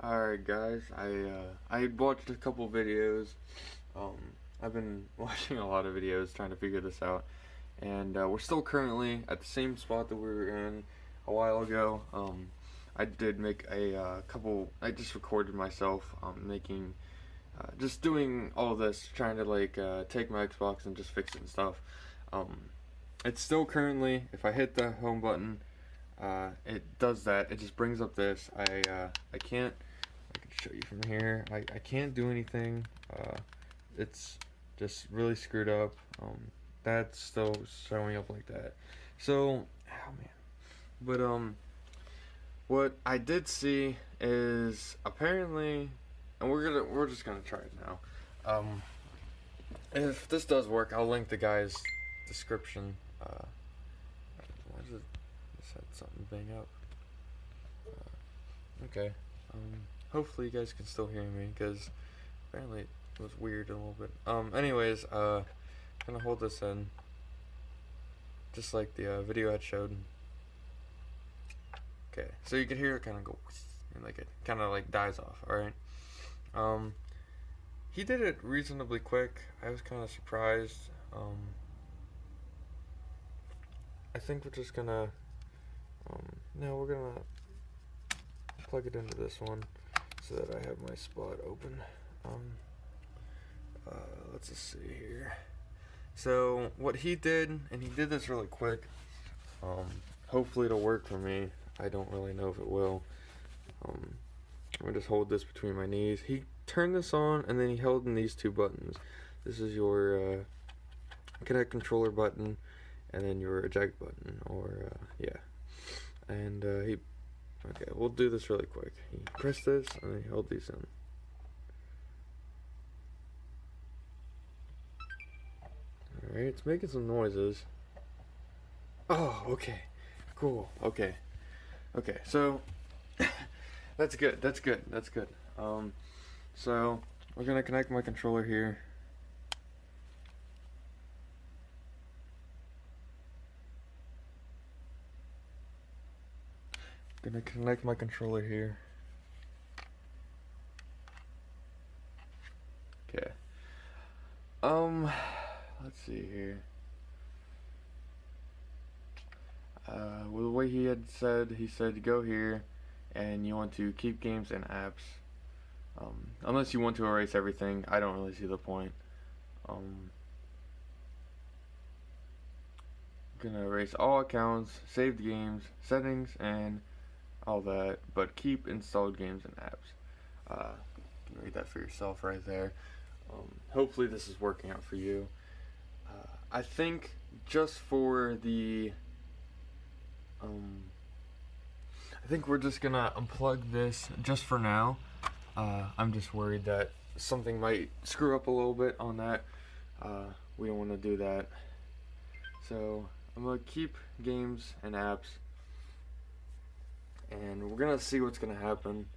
Alright guys, I watched a couple videos. I've been watching a lot of videos trying to figure this out, and we're still currently at the same spot that we were in a while ago. I did make a couple. I just recorded myself making, just doing all this, trying to take my Xbox and just fix it and stuff. It's still currently, if I hit the home button, it does that. It just brings up this. I can't. I can show you from here. I can't do anything. It's just really screwed up. That's still showing up like that. So, oh man. But what I did see is apparently, and we're just gonna try it now. If this does work, I'll link the guy's description. Why does it set something bang up? Okay. Hopefully you guys can still hear me, because apparently it was weird a little bit. Anyways, I'm gonna hold this in, just like the video had showed. Okay, so you can hear it kind of go, and it kind of dies off. All right. He did it reasonably quick. I was kind of surprised. I think we're just gonna, no, we're gonna plug it into this one so that I have my spot open. Let's just see here. So what he did, and he did this really quick. Hopefully it'll work for me. I don't really know if it will. I'm gonna just hold this between my knees. He turned this on, and then he held in these two buttons. This is your connect controller button, and then your eject button, or yeah. And okay, we'll do this really quick. He pressed this, and then he held these in. Alright, it's making some noises. Oh, okay. Cool. Okay. Okay, so that's good. That's good. That's good. So we're gonna connect my controller here. Gonna connect my controller here. Okay. Let's see here. Well, the way he said go here, and you want to keep games and apps. Unless you want to erase everything, I don't really see the point. Gonna erase all accounts, saved games, settings, and all that, but keep installed games and apps. You can read that for yourself right there. Hopefully this is working out for you. I think just for the I think we're just gonna unplug this just for now. I'm just worried that something might screw up a little bit on that. We don't want to do that. So I'm gonna keep games and apps, and we're gonna see what's gonna happen.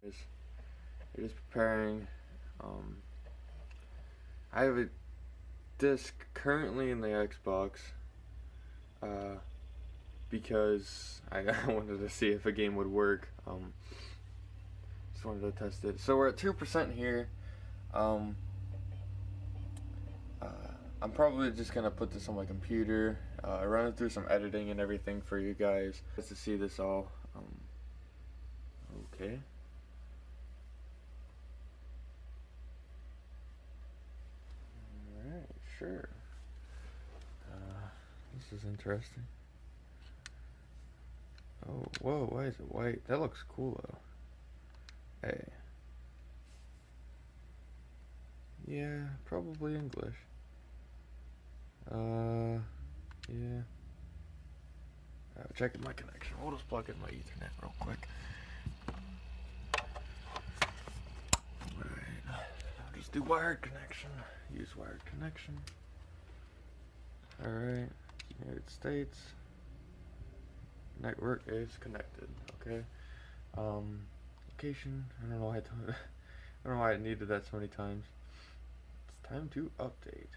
It is preparing. I have a disc currently in the Xbox because I wanted to see if a game would work. Just wanted to test it. So we're at 2% here. I'm probably just gonna put this on my computer, run it through some editing and everything for you guys, just to see this all. Okay. Alright, sure. This is interesting. Oh, whoa, why is it white? That looks cool though. Hey. Yeah, probably English. Yeah. Checking my connection. We'll just plug in my Ethernet real quick. Alright. I'll just do wired connection. Use wired connection. Alright. United States. Network is connected. Okay. Location. I don't know why I don't know why I needed that so many times. It's time to update.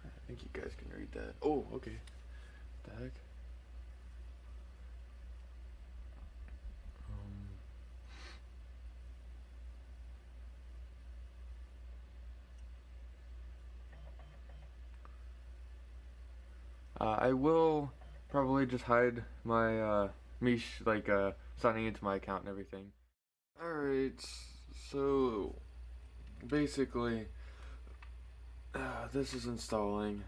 I think you guys can read that. Oh, okay. What the heck? I will probably just hide my signing into my account and everything. Alright, so basically, this is installing.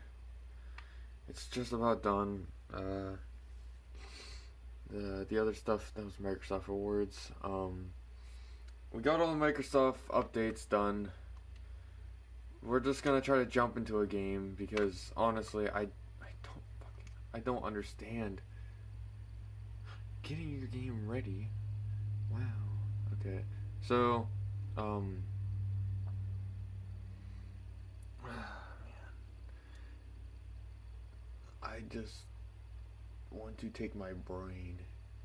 It's just about done. The other stuff, that was Microsoft Rewards. We got all the Microsoft updates done. We're just gonna try to jump into a game because honestly, I don't understand getting your game ready. Wow. Okay. So, man. I just want to take my brain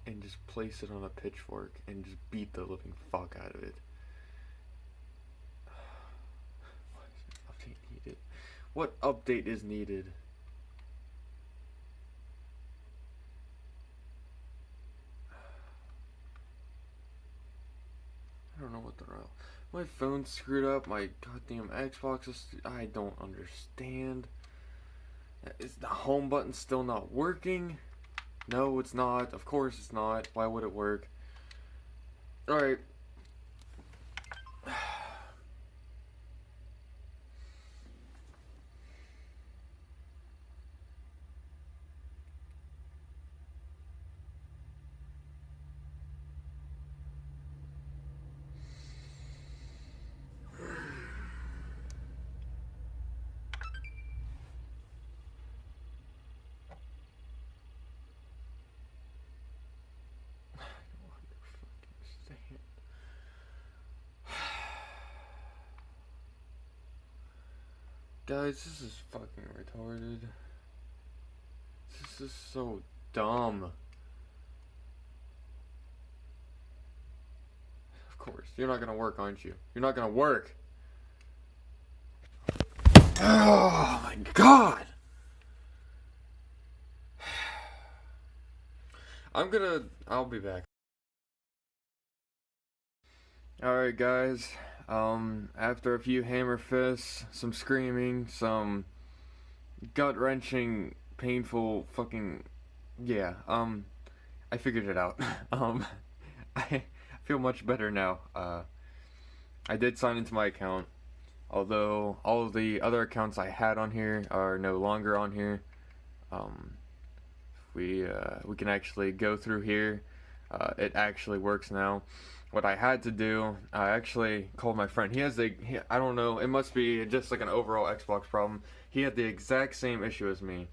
and just place it on a pitchfork and just beat the living fuck out of it. What is update needed? What update is needed? I don't know what the hell. My phone's screwed up. My goddamn Xbox is. I don't understand. Is the home button still not working? No, it's not. Of course it's not. Why would it work? Alright. Guys, this is fucking retarded. This is so dumb. Of course, you're not gonna work, aren't you? You're not gonna work. Oh my god! I'll be back. Alright guys, after a few hammer fists, some screaming, some gut-wrenching, painful fucking, yeah, I figured it out. I feel much better now. I did sign into my account, although all of the other accounts I had on here are no longer on here. We can actually go through here. It actually works now. What I had to do, I actually called my friend. I don't know, it must be just like an overall Xbox problem. He had the exact same issue as me.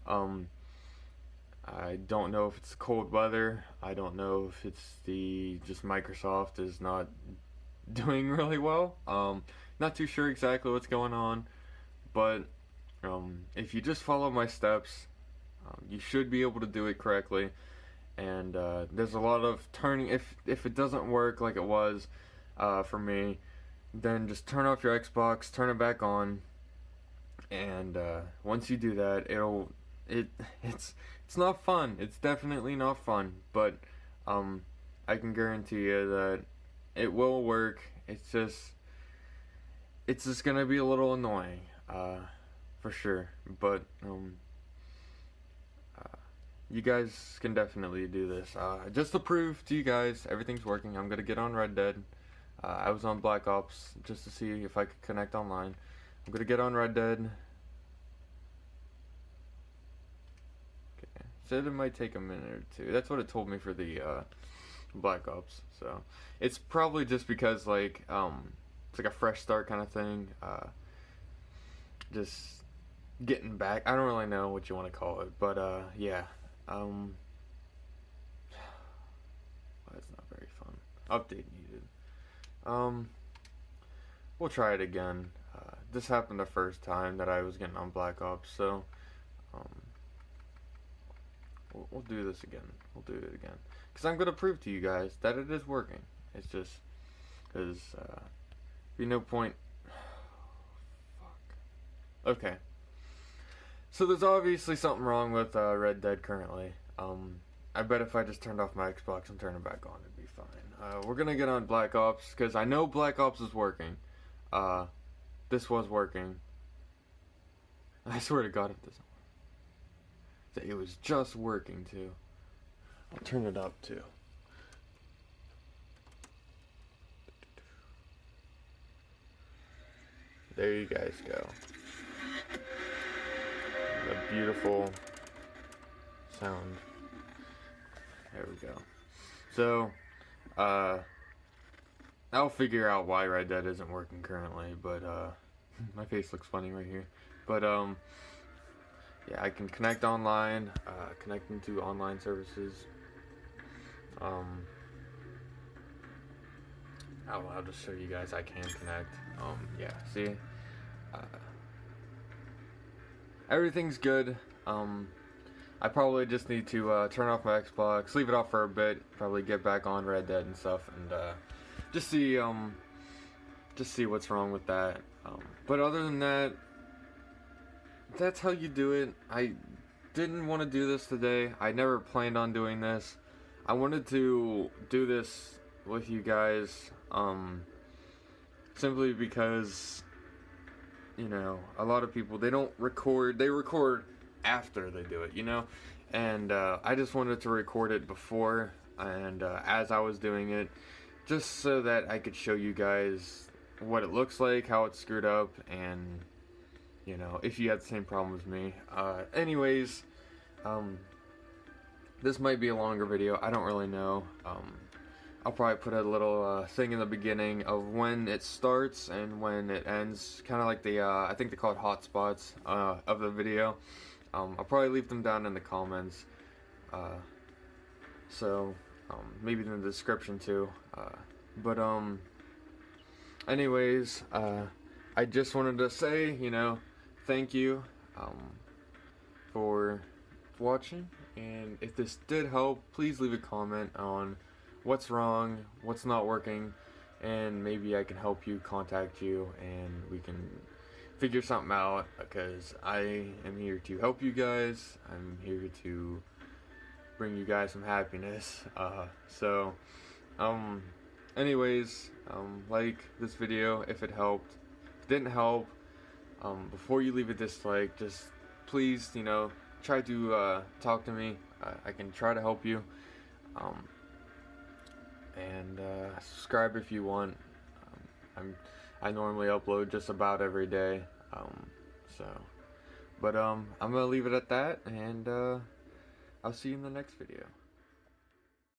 I don't know if it's cold weather. I don't know if it's just Microsoft is not doing really well. Not too sure exactly what's going on, but if you just follow my steps, you should be able to do it correctly. And there's a lot of turning. If it doesn't work like it was for me, then just turn off your Xbox, turn it back on, and once you do that, it's not fun. It's definitely not fun, but I can guarantee you that it will work. It's just gonna be a little annoying, for sure, but you guys can definitely do this. Just to prove to you guys everything's working, I'm gonna get on Red Dead. I was on Black Ops just to see if I could connect online. I'm gonna get on Red Dead. Okay, said it might take a minute or two. That's what it told me for the Black Ops. So it's probably just because like it's like a fresh start kind of thing. Just getting back. I don't really know what you want to call it, but yeah. That's not very fun. Update needed. We'll try it again. This happened the first time that I was getting on Black Ops, so we'll do this again. We'll do it again, because I'm gonna prove to you guys that it is working. It's just because be no point. Fuck. Okay. So there's obviously something wrong with Red Dead currently. I bet if I just turned off my Xbox and turned it back on, it'd be fine. We're gonna get on Black Ops, because I know Black Ops is working. This was working. I swear to God it doesn't work. It was just working too. I'll turn it up too. There you guys go. A beautiful sound. There we go. So, I'll figure out why Red Dead isn't working currently, but, my face looks funny right here. But, yeah, I can connect online, connecting to online services. I'll just show you guys I can connect. Yeah, see? Everything's good. I probably just need to turn off my Xbox, leave it off for a bit, probably get back on Red Dead and stuff, and just see what's wrong with that. But other than that, that's how you do it. I didn't want to do this today. I never planned on doing this. I wanted to do this with you guys, simply because, you know, a lot of people, they don't record, they record after they do it, you know, and I just wanted to record it before, and as I was doing it, just so that I could show you guys what it looks like, how it's screwed up, and, you know, if you had the same problem as me. Anyways, this might be a longer video, I don't really know. I'll probably put a little thing in the beginning of when it starts and when it ends, kind of like the, I think they call it Hotspots of the video. I'll probably leave them down in the comments, so maybe in the description too. But anyways, I just wanted to say, you know, thank you for watching, and if this did help, please leave a comment on what's wrong, what's not working, and maybe I can help you, contact you, and we can figure something out, because I am here to help you guys. I'm here to bring you guys some happiness. Anyways, like this video if it helped. If it didn't help, before you leave a dislike, just please, you know, try to talk to me. I can try to help you. And subscribe if you want. I normally upload just about every day, but I'm gonna leave it at that, and I'll see you in the next video.